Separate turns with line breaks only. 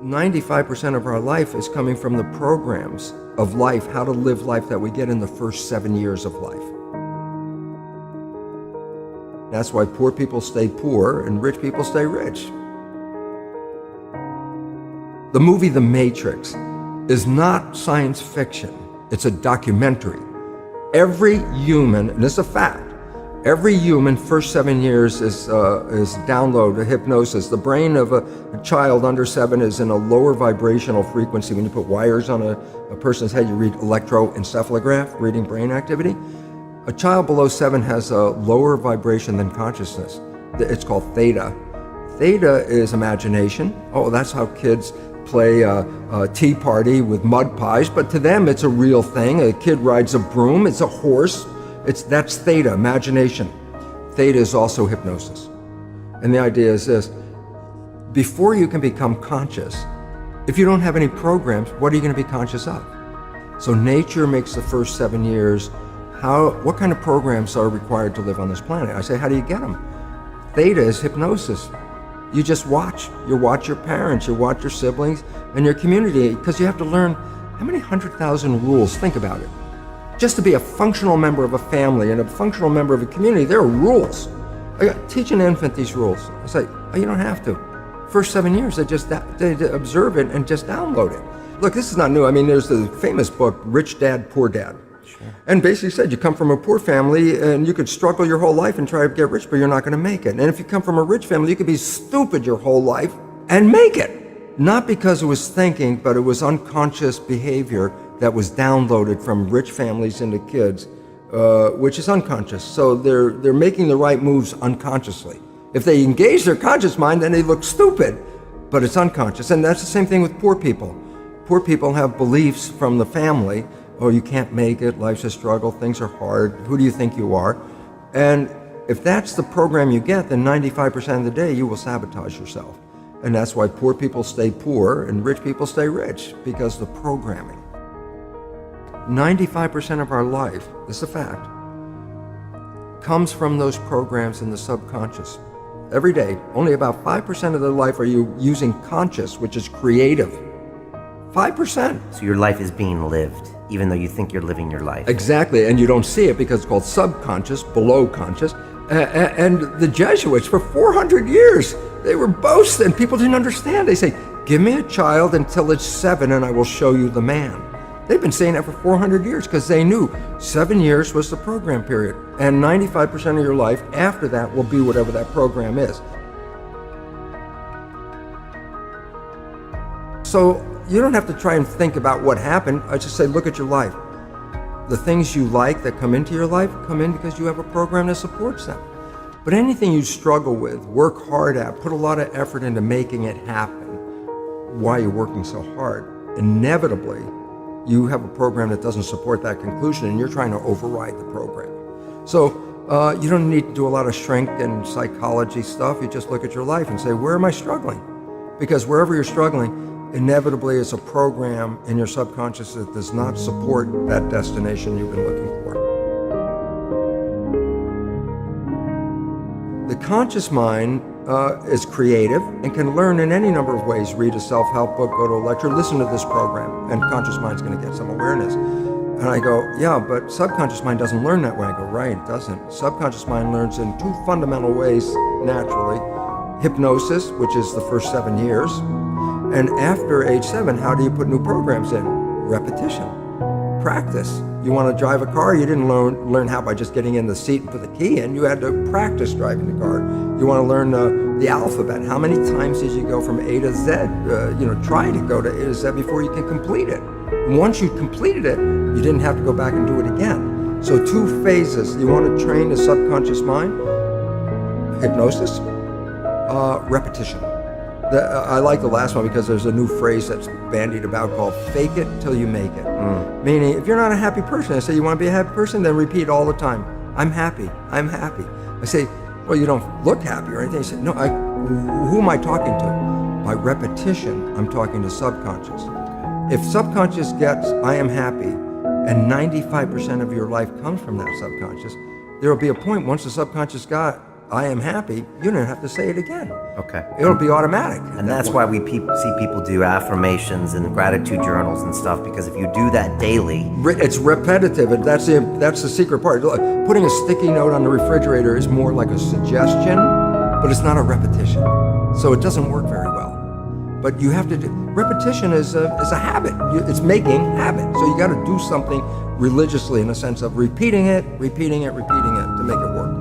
95% of our life is coming from the programs of life, how to live life that we get in the first 7 years of life. That's why poor people stay poor and rich people stay rich. The movie The Matrix is not science fiction. It's a documentary. Every human, and it's a fact, every human first 7 years is download a hypnosis. The brain of a child under 7 is in a lower vibrational frequency. When you put wires on a person's head, you read electroencephalograph, reading brain activity. A child below 7 has a lower vibration than consciousness. It's called theta. Theta is imagination. Oh, that's how kids play a tea party with mud pies, but to them it's a real thing. A kid rides a broom, it's a horse. That's theta, imagination. Theta is also hypnosis. And the idea is this: before you can become conscious, if you don't have any programs, what are you going to be conscious of? So nature makes the first 7 years. What kind of programs are required to live on this planet? I say, how do you get them? Theta is hypnosis. You just watch. You watch your parents, you watch your siblings, and your community, because you have to learn how many 100,000 rules. Think about it. Just to be a functional member of a family and a functional member of a community, there are rules. Teach an infant these rules. I say, oh, you don't have to. First 7 years, they observe it and just download it. Look, this is not new. I mean, there's the famous book, Rich Dad, Poor Dad. Sure. And basically said you come from a poor family and you could struggle your whole life and try to get rich, but you're not going to make it. And if you come from a rich family, you could be stupid your whole life and make it. Not because it was thinking, but it was unconscious behavior that was downloaded from rich families into kids, which is unconscious. So they're making the right moves unconsciously. If they engage their conscious mind, then they look stupid, but it's unconscious. And that's the same thing with poor people. Poor people have beliefs from the family. Oh, you can't make it, life's a struggle, things are hard, who do you think you are? And if that's the program you get, then 95% of the day you will sabotage yourself. And that's why poor people stay poor and rich people stay rich, because the programming. 95% of our life, this is a fact, comes from those programs in the subconscious. Every day, only about 5% of their life are you using conscious, which is creative. 5%.
So your life is being lived, even though you think you're living your life.
Exactly, and you don't see it because it's called subconscious, below conscious. And the Jesuits, for 400 years, they were boasting. People didn't understand. They say, give me a child until it's 7 and I will show you the man. They've been saying that for 400 years because they knew 7 years was the program period. And 95% of your life after that will be whatever that program is. So you don't have to try and think about what happened. I just say, look at your life. The things you like that come into your life come in because you have a program that supports them. But anything you struggle with, work hard at, put a lot of effort into making it happen, why you're working so hard, inevitably, you have a program that doesn't support that conclusion and you're trying to override the program. So you don't need to do a lot of shrink and psychology stuff. You just look at your life and say, where am I struggling? Because wherever you're struggling, inevitably it's a program in your subconscious that does not support that destination you've been looking for. The conscious mind is creative and can learn in any number of ways. Read a self-help book, go to a lecture, listen to this program, and conscious mind's going to get some awareness. And I go, yeah, but subconscious mind doesn't learn that way. I go, right, it doesn't. Subconscious mind learns in 2 fundamental ways naturally. Hypnosis, which is the first 7 years, and after age 7, how do you put new programs in? Repetition, practice. You want to drive a car, you didn't learn how by just getting in the seat and put the key in. You had to practice driving the car. You want to learn the alphabet. How many times did you go from A to Z? Try to go to A to Z before you can complete it. And once you completed it, you didn't have to go back and do it again. So 2 phases. You want to train the subconscious mind, hypnosis, repetition. I like the last one because there's a new phrase that's bandied about called fake it till you make it. Meaning, if you're not a happy person, I say, you want to be a happy person? Then repeat all the time, I'm happy, I'm happy. I say, well, you don't look happy or anything. I say, no, who am I talking to? By repetition, I'm talking to subconscious. If subconscious gets, I am happy, and 95% of your life comes from that subconscious, there will be a point once the subconscious got, I am happy, you don't have to say it again.
Okay.
It'll be automatic.
And that's why we see people do affirmations and gratitude journals and stuff, because if you do that daily,
It's repetitive, and that's the secret part. Look, putting a sticky note on the refrigerator is more like a suggestion, but it's not a repetition. So it doesn't work very well. But you have to do, repetition is a habit. It's making habit. So you got to do something religiously in the sense of repeating it to make it work.